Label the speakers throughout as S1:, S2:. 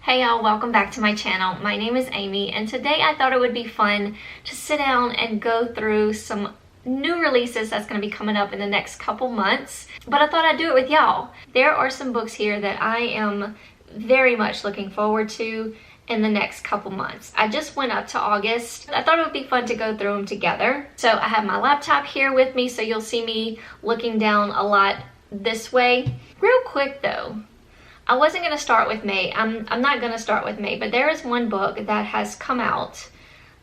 S1: Hey y'all, welcome back to my channel. My name is Amy, and today I thought it would be fun to sit down and go through some new releases that's going to be coming up in the next couple months. But I thought I'd do it with y'all. There are some books here that I am very much looking forward to in the next couple months. I just went up to August. I thought it would be fun to go through them together. So I have my laptop here with me, so you'll see me looking down a lot this way. Real quick though, I wasn't going to start with May. I'm not going to start with May, but there is one book that has come out.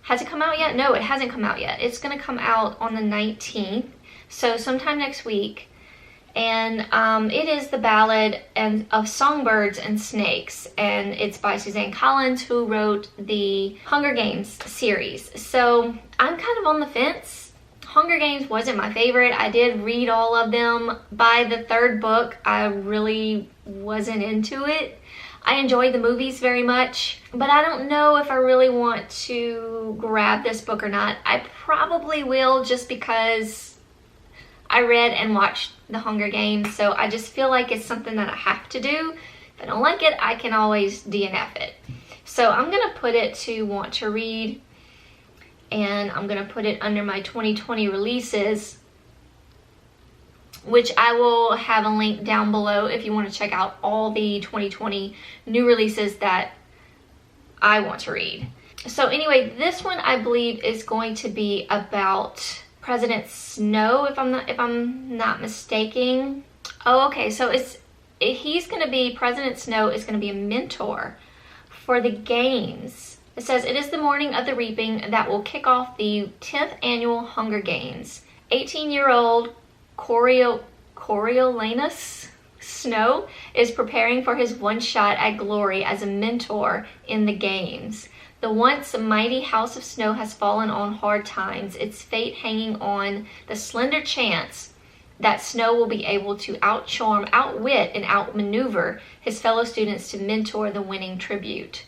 S1: Has it come out yet? No, it hasn't come out yet. It's going to come out on the 19th, so sometime next week. And it is The Ballad of Songbirds and Snakes, and it's by Suzanne Collins, who wrote the Hunger Games series. So I'm kind of on the fence. Hunger Games wasn't my favorite. I did read all of them. By the third book, I really wasn't into it. I enjoyed the movies very much, but I don't know if I really want to grab this book or not. I probably will, just because I read and watched the Hunger Games, so I just feel like it's something that I have to do. If I don't like it, I can always DNF it. So I'm gonna put it to want to read, and I'm gonna put it under my 2020 releases, which I will have a link down below if you want to check out all the 2020 new releases that I want to read. So anyway, this one I believe is going to be about President Snow, if I'm not mistaken. Oh, okay. So President Snow is going to be a mentor for the games. It says, it is the morning of the reaping that will kick off the 10th annual Hunger Games. 18-year-old Coriolanus Snow is preparing for his one shot at glory as a mentor in the games. The once mighty House of Snow has fallen on hard times, its fate hanging on the slender chance that Snow will be able to outcharm, outwit, and outmaneuver his fellow students to mentor the winning tribute.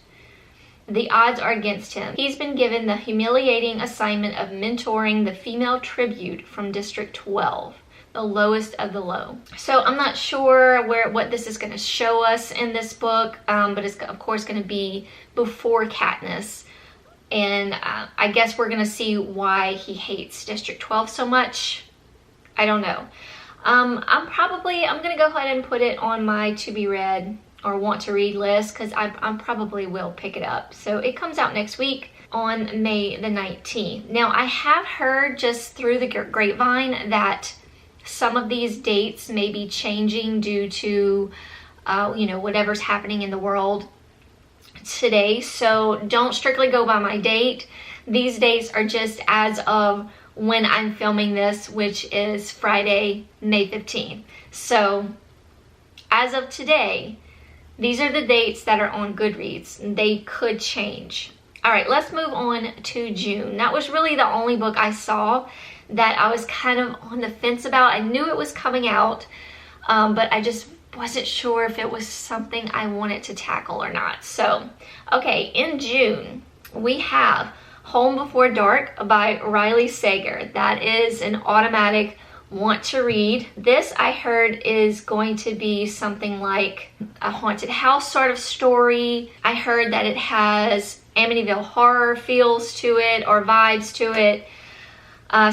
S1: The odds are against him. He's been given the humiliating assignment of mentoring the female tribute from District 12. The lowest of the low. So I'm not sure what this is going to show us in this book, but it's of course going to be before Katniss, and I guess we're going to see why he hates District 12 so much. I don't know. I'm going to go ahead and put it on my to be read or want to read list, because I probably will pick it up. So it comes out next week on May the 19th. Now I have heard just through the grapevine that some of these dates may be changing due to, whatever's happening in the world today. So don't strictly go by my date. These dates are just as of when I'm filming this, which is Friday, May 15th. So as of today, these are the dates that are on Goodreads. They could change. All right, let's move on to June. That was really the only book I saw that I was kind of on the fence about. I knew it was coming out, but I just wasn't sure if it was something I wanted to tackle or not. So, okay, in June, we have Home Before Dark by Riley Sager. That is an automatic want to read. This, I heard, is going to be something like a haunted house sort of story. I heard that it has Amityville horror feels to it, or vibes to it.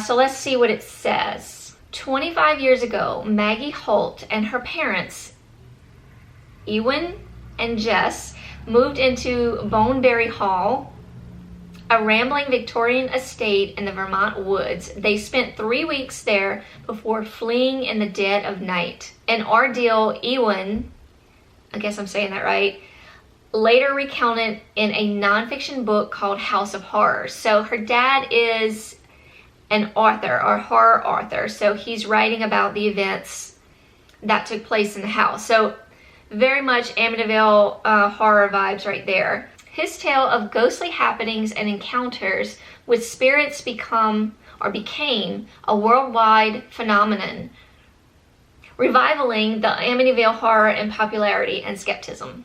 S1: So let's see what it says. 25 years ago, Maggie Holt and her parents, Ewan and Jess, moved into Boneberry Hall, a rambling Victorian estate in the Vermont woods. They spent 3 weeks there before fleeing in the dead of night. An ordeal Ewan, I guess I'm saying that right, later recounted in a nonfiction book called House of Horrors. So her dad is an author, or horror author, so he's writing about the events that took place in the house. So very much Amityville horror vibes right there. His tale of ghostly happenings and encounters with spirits became a worldwide phenomenon, revivaling the Amityville horror in popularity and skepticism.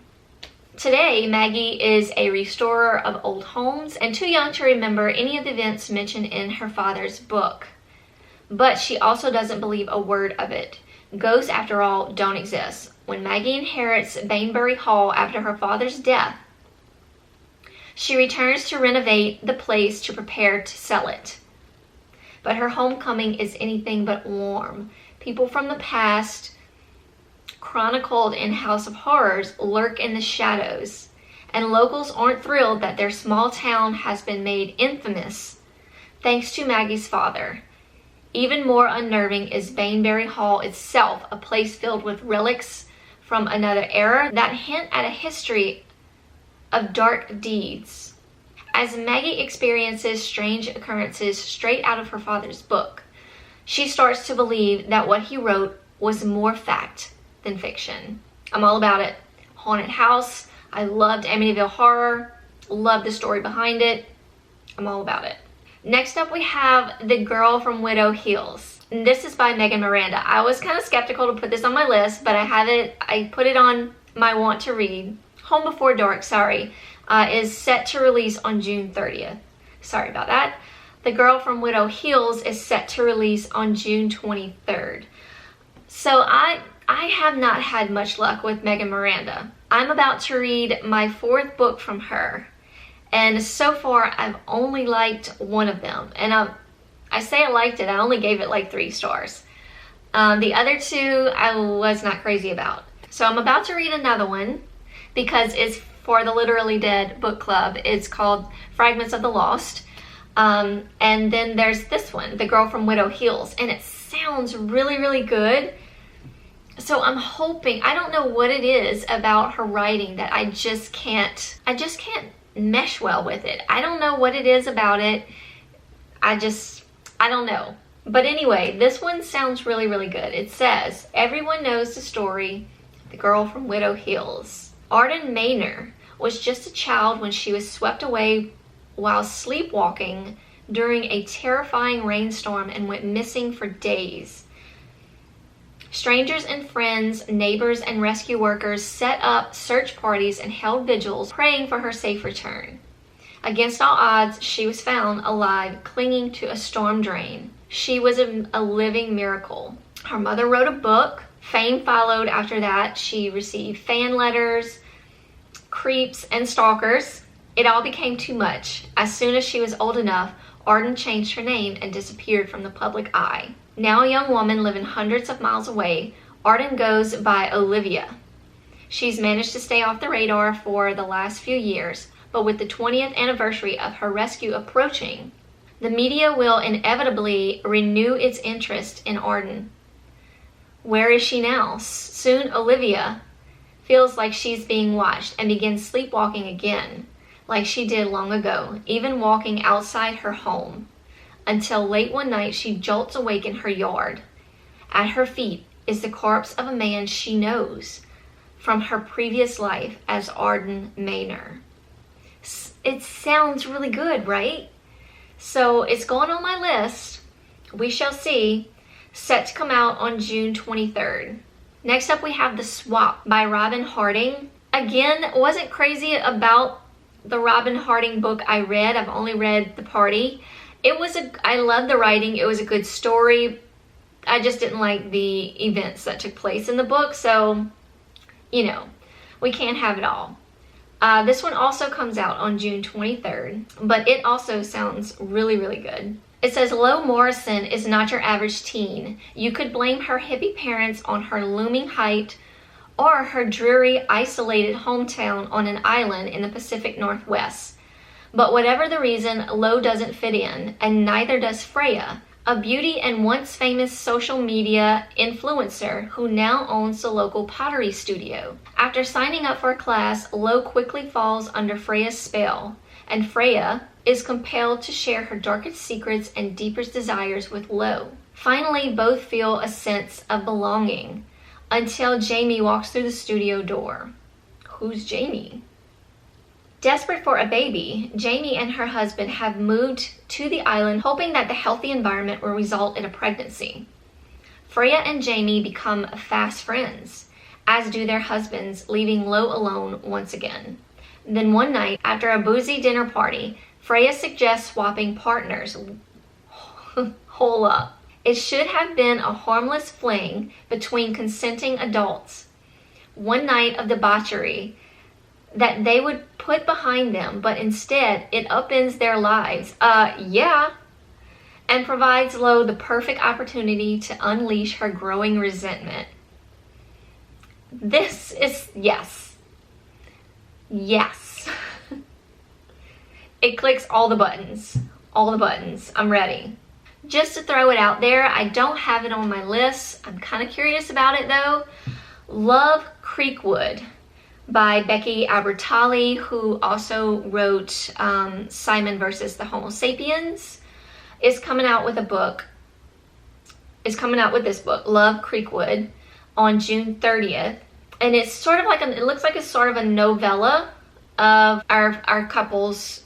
S1: Today, Maggie is a restorer of old homes and too young to remember any of the events mentioned in her father's book. But she also doesn't believe a word of it. Ghosts, after all, don't exist. When Maggie inherits Baneberry Hall after her father's death, She returns to renovate the place to prepare to sell it. But her homecoming is anything but warm. People from the past, chronicled in House of Horrors, lurk in the shadows, and locals aren't thrilled that their small town has been made infamous thanks to Maggie's father. Even more unnerving is Baneberry Hall itself, a place filled with relics from another era that hint at a history of dark deeds. As Maggie experiences strange occurrences straight out of her father's book, she starts to believe that what he wrote was more fact than fiction. I'm all about it. Haunted house. I loved Amityville Horror. Love the story behind it. I'm all about it. Next up we have The Girl from Widow Hills. And this is by Megan Miranda. I was kind of skeptical to put this on my list, but I put it on my want to read. Home Before Dark, is set to release on June 30th. Sorry about that. The Girl from Widow Hills is set to release on June 23rd. So I have not had much luck with Megan Miranda. I'm about to read my 4th book from her. And so far, I've only liked one of them. And I say I liked it, I only gave it like 3 stars. The other 2, I was not crazy about. So I'm about to read another one because it's for the Literally Dead book club. It's called Fragments of the Lost. And then there's this one, The Girl from Widow Hills. And it sounds really, really good. So I'm hoping, I don't know what it is about her writing that I just can't mesh well with it. I don't know what it is about it. I don't know. But anyway, this one sounds really, really good. It says, everyone knows the story, The Girl from Widow Hills. Arden Maynor was just a child when she was swept away while sleepwalking during a terrifying rainstorm and went missing for days. Strangers and friends, neighbors, and rescue workers set up search parties and held vigils, praying for her safe return. Against all odds, she was found alive, clinging to a storm drain. She was a living miracle. Her mother wrote a book. Fame followed after that. She received fan letters, creeps, and stalkers. It all became too much. As soon as she was old enough, Arden changed her name and disappeared from the public eye. Now a young woman living hundreds of miles away, Arden goes by Olivia. She's managed to stay off the radar for the last few years, but with the 20th anniversary of her rescue approaching, the media will inevitably renew its interest in Arden. Where is she now? Soon Olivia feels like she's being watched and begins sleepwalking again, like she did long ago, even walking outside her home. Until late one night, she jolts awake in her yard. At her feet is the corpse of a man she knows from her previous life as Arden Maynor. It sounds really good, right? So it's going on my list. We shall see. Set to come out on June 23rd. Next up, we have The Swap by Robin Harding. Again, wasn't crazy about the Robin Harding book I read. I've only read The Party. I love the writing. It was a good story. I just didn't like the events that took place in the book. So, we can't have it all. This one also comes out on June 23rd, but it also sounds really, really good. It says, Lo Morrison is not your average teen. You could blame her hippie parents on her looming height or her dreary, isolated hometown on an island in the Pacific Northwest. But whatever the reason, Lo doesn't fit in, and neither does Freya, a beauty and once famous social media influencer who now owns the local pottery studio. After signing up for a class, Lo quickly falls under Freya's spell, and Freya is compelled to share her darkest secrets and deepest desires with Lo. Finally, both feel a sense of belonging, until Jamie walks through the studio door. Who's Jamie? Desperate for a baby, Jamie and her husband have moved to the island hoping that the healthy environment will result in a pregnancy. Freya and Jamie become fast friends, as do their husbands, leaving Lo alone once again. Then one night, after a boozy dinner party, Freya suggests swapping partners. Hold up. It should have been a harmless fling between consenting adults. One night of debauchery that they would put behind them, but instead it upends their lives. Yeah. And provides Lo the perfect opportunity to unleash her growing resentment. This is, yes. Yes. It clicks all the buttons. All the buttons. I'm ready. Just to throw it out there, I don't have it on my list. I'm kind of curious about it though. Love Creekwood by Becky Albertalli, who also wrote Simon versus the Homo sapiens, is coming out with a book. Is coming out with this book, Love Creekwood, on June 30th. And it's sort of like, it looks like it's sort of a novella of our couples,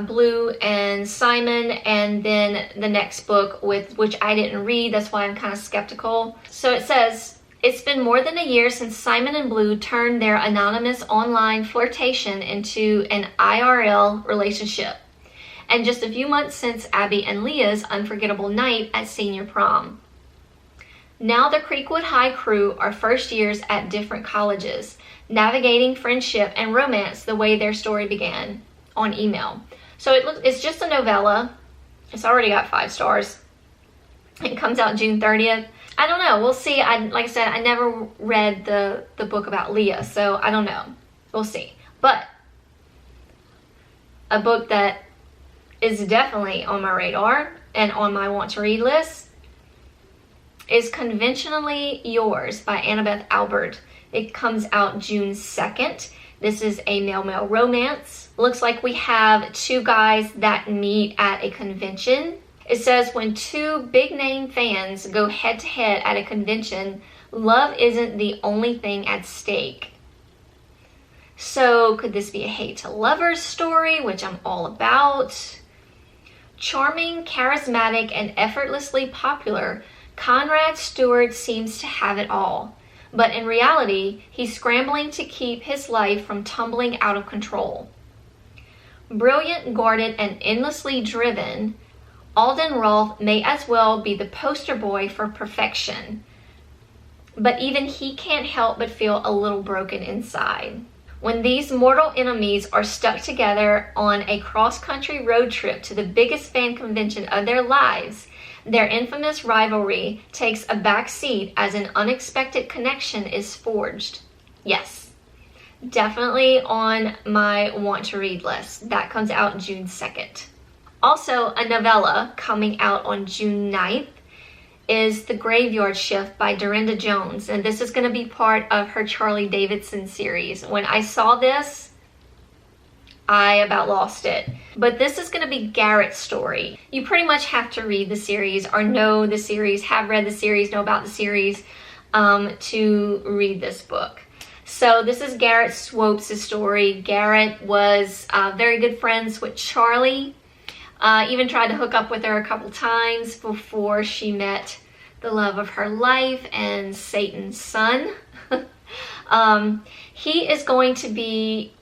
S1: Blue and Simon, and then the next book, which I didn't read. That's why I'm kind of skeptical. So it says, it's been more than a year since Simon and Blue turned their anonymous online flirtation into an IRL relationship, and just a few months since Abby and Leah's unforgettable night at senior prom. Now the Creekwood High crew are first years at different colleges, navigating friendship and romance the way their story began, on email. So it's just a novella. It's already got 5 stars. It comes out June 30th. I don't know. We'll see. Like I said, I never read the book about Leah, so I don't know. We'll see. But a book that is definitely on my radar and on my want to read list is Conventionally Yours by Annabeth Albert. It comes out June 2nd. This is a male-male romance. Looks like we have 2 guys that meet at a convention. It says, when 2 big-name fans go head-to-head at a convention, love isn't the only thing at stake. So could this be a hate-to-lovers story, which I'm all about? Charming, charismatic, and effortlessly popular, Conrad Stewart seems to have it all. But in reality, he's scrambling to keep his life from tumbling out of control. Brilliant, guarded, and endlessly driven, Alden Rolfe may as well be the poster boy for perfection. But even he can't help but feel a little broken inside. When these mortal enemies are stuck together on a cross-country road trip to the biggest fan convention of their lives, their infamous rivalry takes a back seat as an unexpected connection is forged. Yes, definitely on my want to read list. That comes out June 2nd. Also, a novella coming out on June 9th is The Graveyard Shift by DARYNDA Jones, and this is going to be part of her Charlie Davidson series. When I saw this, I about lost it. But this is going to be Garrett's story. You pretty much have to read the series or know the series, have read the series, know about the series to read this book. So this is Garrett Swopes' story. Garrett was very good friends with Charlie. Even tried to hook up with her a couple times before she met the love of her life and Satan's son. He is going to be,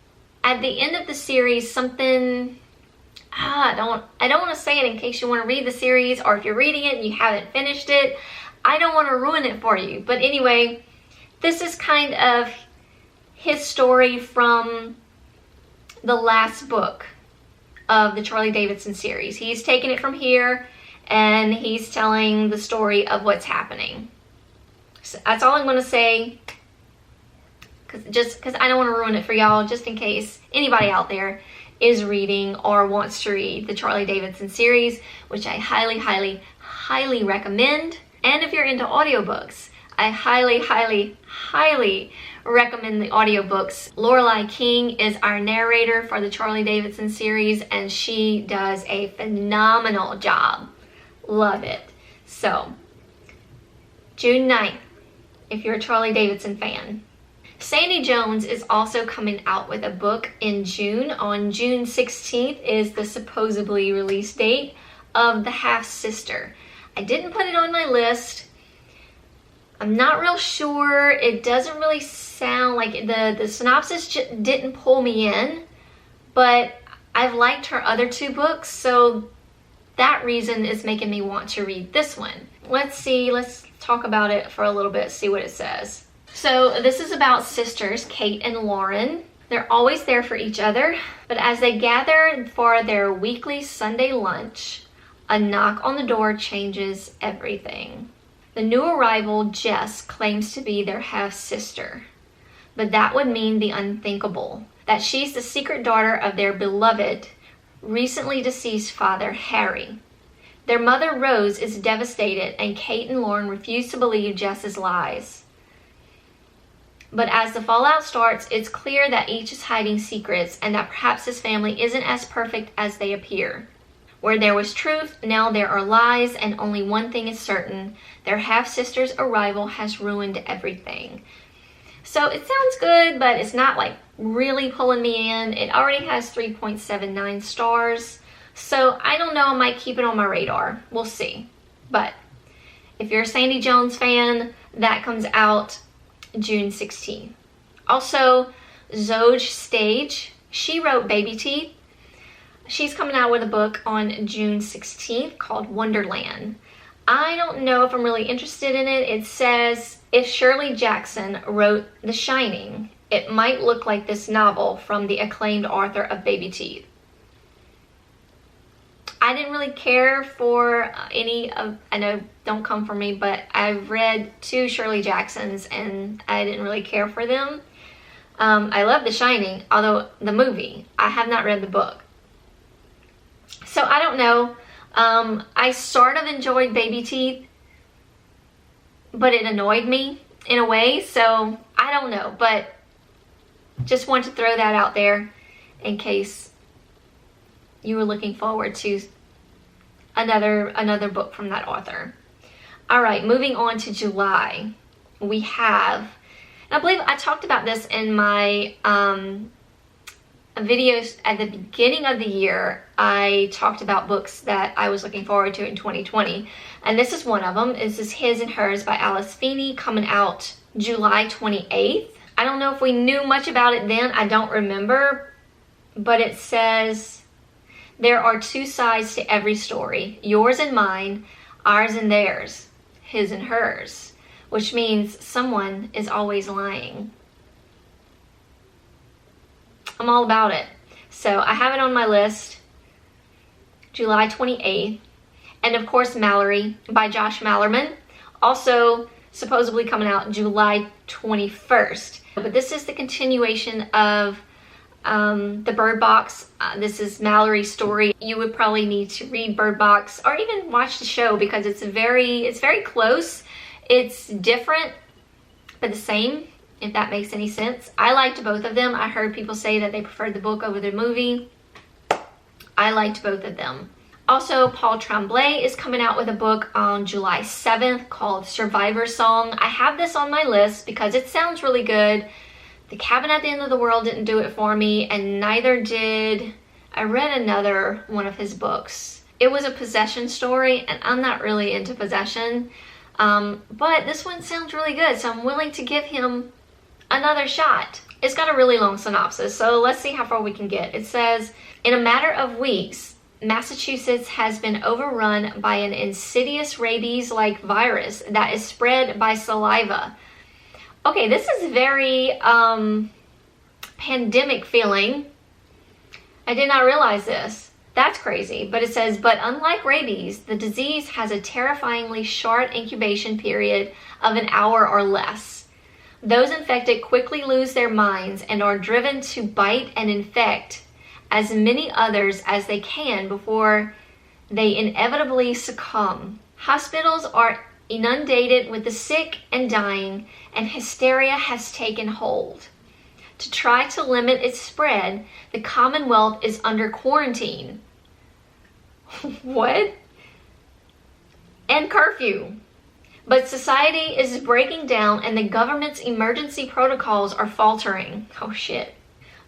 S1: at the end of the series, something, I don't want to say it in case you want to read the series, or if you're reading it and you haven't finished it, I don't want to ruin it for you. But anyway, this is kind of his story from the last book of the Charlie Davidson series. He's taking it from here and he's telling the story of what's happening. So that's all I'm going to say, because I don't want to ruin it for y'all, just in case anybody out there is reading or wants to read the Charlie Davidson series, which I highly, highly, highly recommend. And if you're into audiobooks, I highly, highly, highly recommend the audiobooks. Lorelei King is our narrator for the Charlie Davidson series, and she does a phenomenal job. Love it. So, June 9th, if you're a Charlie Davidson fan. Sandy Jones is also coming out with a book in June. On June 16th is the supposedly release date of The Half-Sister. I didn't put it on my list. I'm not real sure. It doesn't really sound like the synopsis didn't pull me in, but I've liked her other 2 books, so that reason is making me want to read this one. Let's see, let's talk about it for a little bit, see what it says. So this is about sisters, Kate and Lauren. They're always there for each other, but as they gather for their weekly Sunday lunch, a knock on the door changes everything. The new arrival, Jess, claims to be their half-sister, but that would mean the unthinkable, that she's the secret daughter of their beloved, recently deceased father, Harry. Their mother, Rose, is devastated, and Kate and Lauren refuse to believe Jess's lies. But as the fallout starts, it's clear that each is hiding secrets and that perhaps this family isn't as perfect as they appear. Where there was truth, now there are lies, and only one thing is certain: their half-sister's arrival has ruined everything. So it sounds good, but it's not like really pulling me in. It already has 3.79 stars. So I don't know, I might keep it on my radar. We'll see. But if you're a Sandy Jones fan, that comes out June 16th. Also, Zoj Stage, she wrote Baby Teeth. She's coming out with a book on June 16th called Wonderland. I don't know if I'm really interested in it. It says, if Shirley Jackson wrote The Shining, it might look like this novel from the acclaimed author of Baby Teeth. I didn't really care for any of, I know, don't come for me, but I've read 2 Shirley Jacksons and I didn't really care for them. I love The Shining, although the movie, I have not read the book. So I don't know. I sort of enjoyed Baby Teeth, but it annoyed me in a way, so I don't know. But just want to throw that out there in case you were looking forward to another book from that author. All right, moving on to July. We have, and I believe I talked about this in my videos at the beginning of the year. I talked about books that I was looking forward to in 2020, and this is one of them. This is His and Hers by Alice Feeney, coming out July 28th. I don't know if we knew much about it then. I don't remember, but it says, there are 2 sides to every story, yours and mine, ours and theirs, his and hers, which means someone is always lying. I'm all about it. So I have it on my list, July 28th. And of course, Mallory by Josh Malerman, also supposedly coming out July 21st. But this is the continuation of the Bird Box. This is Mallory's story. You would probably need to read Bird Box or even watch the show because it's very close. It's different, but the same, if that makes any sense. I liked both of them. I heard people say that they preferred the book over the movie. I liked both of them. Also, Paul Tremblay is coming out with a book on July 7th called Survivor Song. I have this on my list because it sounds really good. The Cabin at the End of the World didn't do it for me, and neither did, I read another one of his books. It was a possession story, and I'm not really into possession, but this one sounds really good, so I'm willing to give him another shot. It's got a really long synopsis, so let's see how far we can get. It says, in a matter of weeks, Massachusetts has been overrun by an insidious rabies-like virus that is spread by saliva. Okay, this is very pandemic feeling. I did not realize this. That's crazy. But it says, but unlike rabies, the disease has a terrifyingly short incubation period of an hour or less. Those infected quickly lose their minds and are driven to bite and infect as many others as they can before they inevitably succumb. Hospitals are inundated with the sick and dying, and hysteria has taken hold. To try to limit its spread, the Commonwealth is under quarantine. What? And curfew. But society is breaking down and the government's emergency protocols are faltering. Oh shit.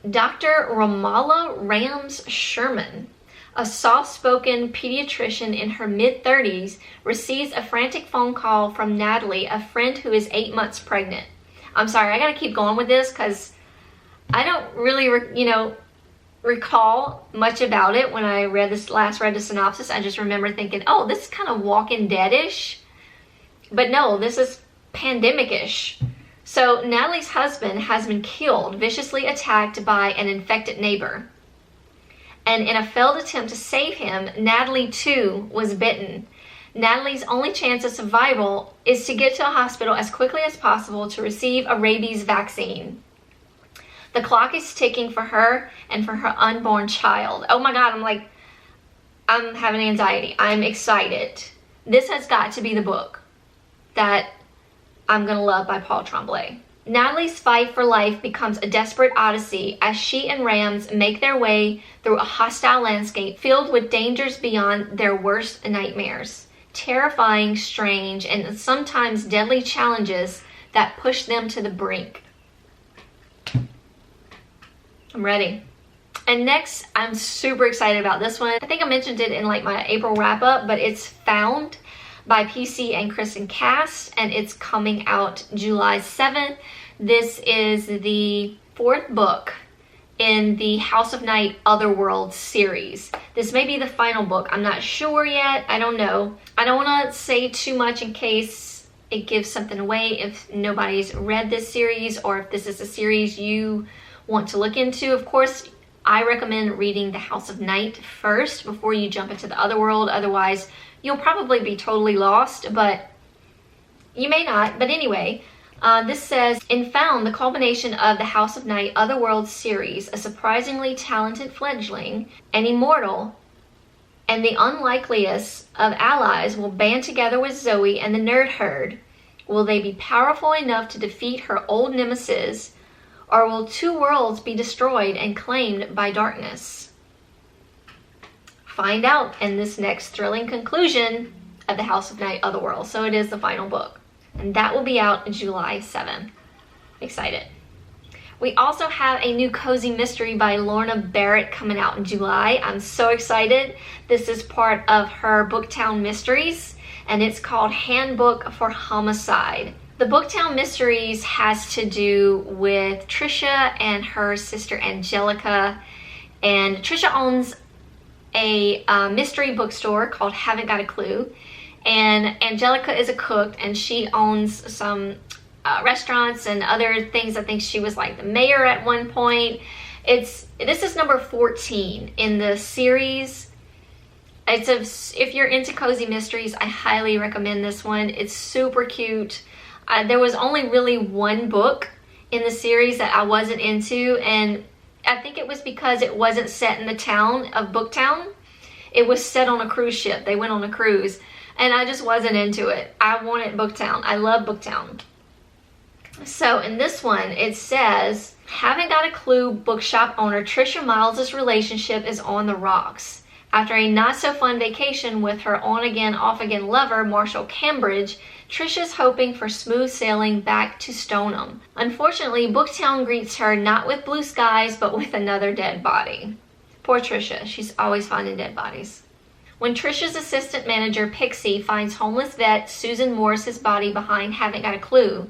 S1: Dr. Ramala Rams Sherman, a soft-spoken pediatrician in her mid-30s, receives a frantic phone call from Natalie, a friend who is 8 months pregnant. I'm sorry, I gotta keep going with this because I don't really, recall much about it when I read the synopsis. I just remember thinking, oh, this is kind of Walking Dead-ish. But no, this is pandemic-ish. So Natalie's husband has been killed, viciously attacked by an infected neighbor. And in a failed attempt to save him, Natalie too was bitten. Natalie's only chance of survival is to get to a hospital as quickly as possible to receive a rabies vaccine. The clock is ticking for her and for her unborn child. Oh my God, I'm having anxiety. I'm excited. This has got to be the book that I'm gonna love by Paul Tremblay. Natalie's fight for life becomes a desperate odyssey as she and Rams make their way through a hostile landscape filled with dangers beyond their worst nightmares. Terrifying, strange, and sometimes deadly challenges that push them to the brink. I'm ready. And next, I'm super excited about this one. I think I mentioned it in like my April wrap up, but it's Found by PC and Kristen Cast, and it's coming out July 7th. This is the 4th book in the House of Night Otherworld series. This may be the final book. I'm not sure yet. I don't know. I don't want to say too much in case it gives something away if nobody's read this series, or if this is a series you want to look into. Of course, I recommend reading the House of Night first before you jump into the Otherworld. Otherwise, you'll probably be totally lost, but you may not. But anyway, this says, in Found, the culmination of the House of Night Otherworld series, a surprisingly talented fledgling, an immortal, and the unlikeliest of allies will band together with Zoe and the Nerd Herd. Will they be powerful enough to defeat her old nemesis, or will 2 worlds be destroyed and claimed by darkness? Find out in this next thrilling conclusion of the House of Night Otherworld. So it is the final book. And that will be out July 7th. Excited. We also have a new cozy mystery by Lorna Barrett coming out in July. I'm so excited. This is part of her Booktown Mysteries, and it's called Handbook for Homicide. The Booktown Mysteries has to do with Trisha and her sister Angelica. And Trisha owns a mystery bookstore called Haven't Got a Clue. And Angelica is a cook, and she owns some restaurants and other things. I think she was like the mayor at one point. This is number 14 in the series. If you're into cozy mysteries, I highly recommend this one. It's super cute. There was only really one book in the series that I wasn't into, and I think it was because it wasn't set in the town of Booktown. It was set on a cruise ship. They went on a cruise, and I just wasn't into it. I wanted Booktown. I love Booktown. So in this one, it says, Haven't Got a Clue bookshop owner Trisha Miles' relationship is on the rocks. After a not-so-fun vacation with her on-again, off-again lover, Marshall Cambridge, Trisha's hoping for smooth sailing back to Stoneham. Unfortunately, Booktown greets her not with blue skies, but with another dead body. Poor Trisha. She's always finding dead bodies. When Trisha's assistant manager, Pixie, finds homeless vet Susan Morris's body behind Haven't Got a Clue,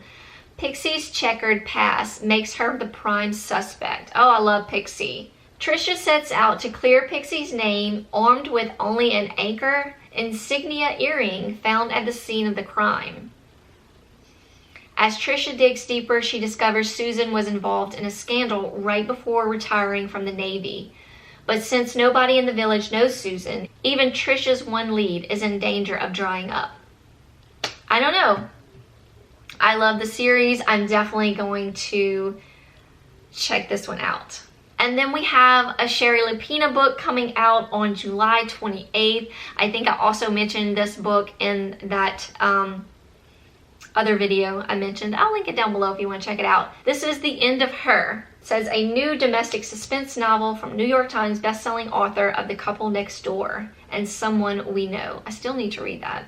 S1: Pixie's checkered past makes her the prime suspect. Oh, I love Pixie. Trisha sets out to clear Pixie's name, armed with only an anchor insignia earring found at the scene of the crime. As Trisha digs deeper, she discovers Susan was involved in a scandal right before retiring from the Navy. But since nobody in the village knows Susan, even Trisha's one lead is in danger of drying up. I don't know. I love the series. I'm definitely going to check this one out. And then we have a Sherry Lapina book coming out on July 28th. I think I also mentioned this book in that other video I mentioned. I'll link it down below if you want to check it out. This is The End of Her. It says, a new domestic suspense novel from New York Times bestselling author of The Couple Next Door and Someone We Know. I still need to read that.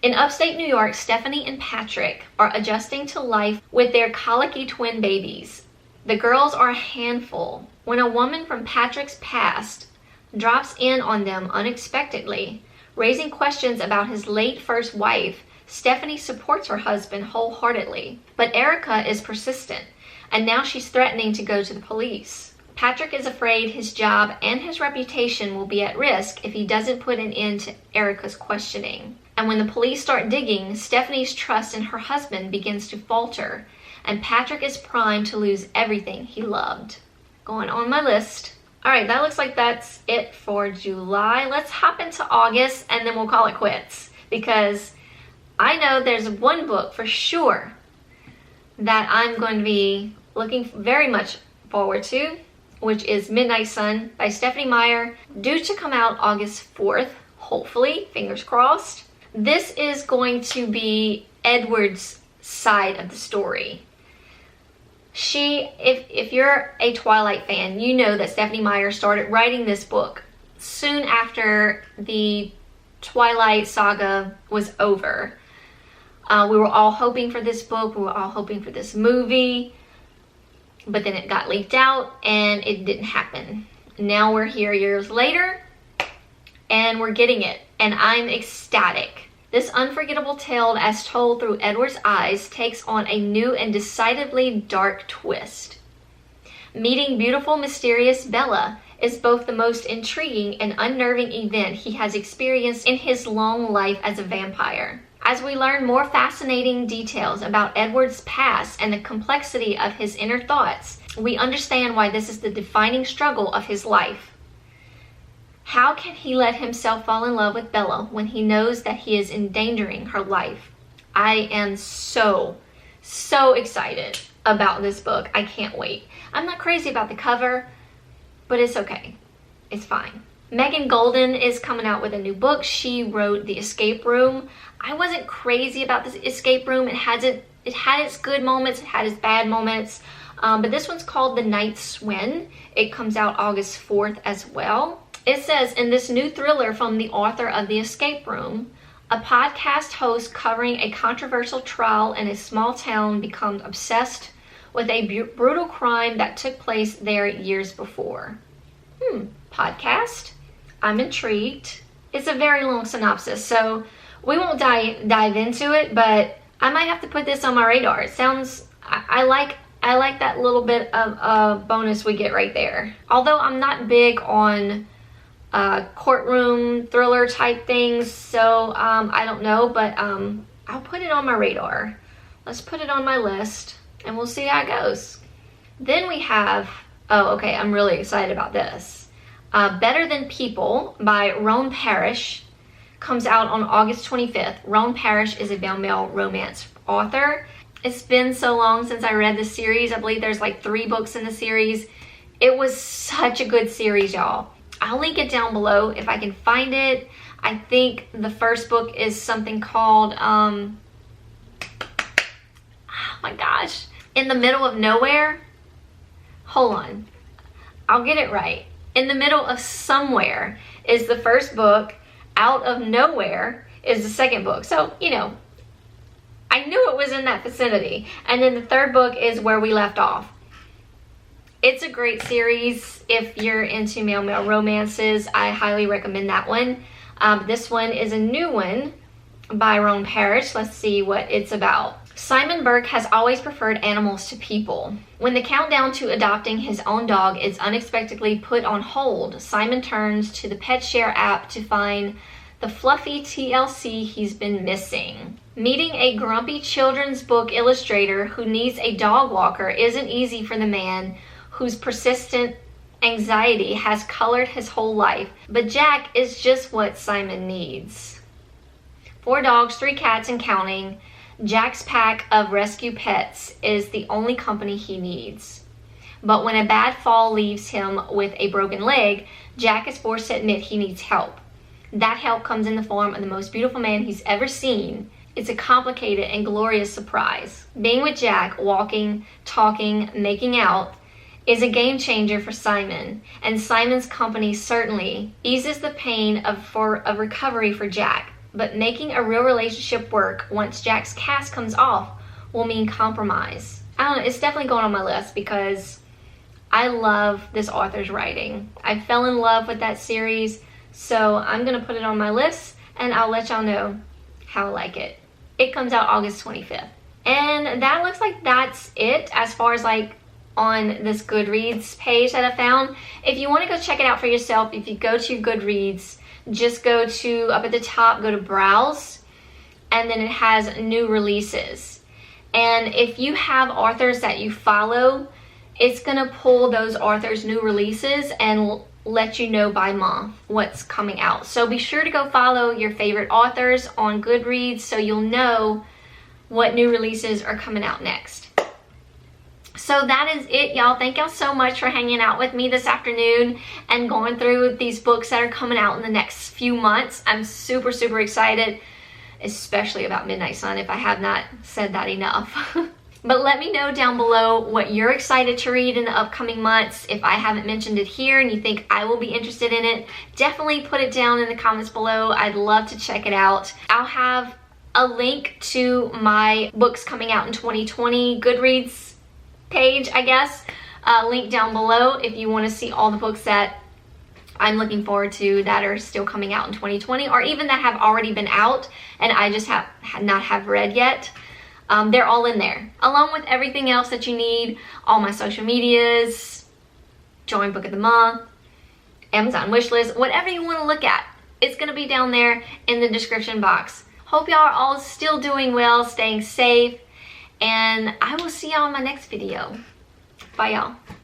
S1: In upstate New York, Stephanie and Patrick are adjusting to life with their colicky twin babies. The girls are a handful when a woman from Patrick's past drops in on them unexpectedly. Raising questions about his late first wife, Stephanie supports her husband wholeheartedly. But Erica is persistent, and now she's threatening to go to the police. Patrick is afraid his job and his reputation will be at risk if he doesn't put an end to Erica's questioning. And when the police start digging, Stephanie's trust in her husband begins to falter and Patrick is primed to lose everything he loved. Going on my list. All right, that looks like that's it for July. Let's hop into August and then we'll call it quits, because I know there's one book for sure that I'm going to be looking very much forward to, which is Midnight Sun by Stephanie Meyer, due to come out August 4th, hopefully, fingers crossed. This is going to be Edward's side of the story. If you're a Twilight fan, you know that Stephanie Meyer started writing this book soon after the Twilight saga was over. We were all hoping for this book, we were all hoping for this movie, but then it got leaked out and it didn't happen. Now we're here years later and we're getting it, and I'm ecstatic. This unforgettable tale, as told through Edward's eyes, takes on a new and decidedly dark twist. Meeting beautiful, mysterious Bella is both the most intriguing and unnerving event he has experienced in his long life as a vampire. As we learn more fascinating details about Edward's past and the complexity of his inner thoughts, we understand why this is the defining struggle of his life. How can he let himself fall in love with Bella when he knows that he is endangering her life? I am so excited about this book. I can't wait. I'm not crazy about the cover, but it's okay. It's fine. Megan Golden is coming out with a new book. She wrote The Escape Room. I wasn't crazy about this Escape Room. It had its good moments, it had its bad moments. But this one's called The Night Swim. It comes out August 4th as well. It says, in this new thriller from the author of The Escape Room, a podcast host covering a controversial trial in a small town becomes obsessed with a brutal crime that took place there years before. Podcast? I'm intrigued. It's a very long synopsis, so we won't dive into it, but I might have to put this on my radar. It sounds, I like that little bit of bonus we get right there. Although I'm not big on courtroom thriller type things, so I don't know, but I'll put it on my radar. Let's put it on my list and we'll see how it goes. Then we have, oh okay, I'm really excited about this. Better Than People by Roan Parrish comes out on August 25th. Roan Parrish is a male romance author. It's been so long since I read the series. I believe there's like 3 books in the series. It was such a good series, y'all. I'll link it down below if I can find it. I think the first book is something called, oh my gosh, In the Middle of Nowhere. Hold on, I'll get it right. In the Middle of Somewhere is the first book. Out of Nowhere is the second book. So, you know, I knew it was in that vicinity. And then the third book is Where We Left Off. It's a great series. If you're into male romances, I highly recommend that one. This one is a new one by Roan Parrish. Let's see what it's about. Simon Burke has always preferred animals to people. When the countdown to adopting his own dog is unexpectedly put on hold, Simon turns to the PetShare app to find the fluffy TLC he's been missing. Meeting a grumpy children's book illustrator who needs a dog walker isn't easy for the man whose persistent anxiety has colored his whole life, but Jack is just what Simon needs. 4 dogs, 3 cats, and counting, Jack's pack of rescue pets is the only company he needs. But when a bad fall leaves him with a broken leg, Jack is forced to admit he needs help. That help comes in the form of the most beautiful man he's ever seen. It's a complicated and glorious surprise. Being with Jack, walking, talking, making out, is a game changer for Simon, and Simon's company certainly eases the pain of recovery for Jack. But making a real relationship work once Jack's cast comes off will mean compromise. I don't know, it's definitely going on my list because I love this author's writing. I fell in love with that series, so I'm gonna put it on my list and I'll let y'all know how I like it. It comes out August 25th. And that looks like that's it as far as like on this Goodreads page that I found. If you want to go check it out for yourself, if you go to Goodreads, just go to, up at the top, go to Browse, and then it has new releases. And if you have authors that you follow, it's gonna pull those authors' new releases and let you know by month what's coming out. So be sure to go follow your favorite authors on Goodreads so you'll know what new releases are coming out next. So that is it, y'all. Thank y'all so much for hanging out with me this afternoon and going through these books that are coming out in the next few months. I'm super, super excited, especially about Midnight Sun, if I have not said that enough. But let me know down below what you're excited to read in the upcoming months. If I haven't mentioned it here and you think I will be interested in it, definitely put it down in the comments below. I'd love to check it out. I'll have a link to my books coming out in 2020 Goodreads page, I guess, link down below if you want to see all the books that I'm looking forward to that are still coming out in 2020, or even that have already been out and I just have not read yet. They're all in there, along with everything else that you need, all my social medias, join book of the month, Amazon wishlist, whatever you want to look at, it's going to be down there in the description box. Hope y'all are all still doing well, staying safe, and I will see y'all in my next video. Bye, y'all.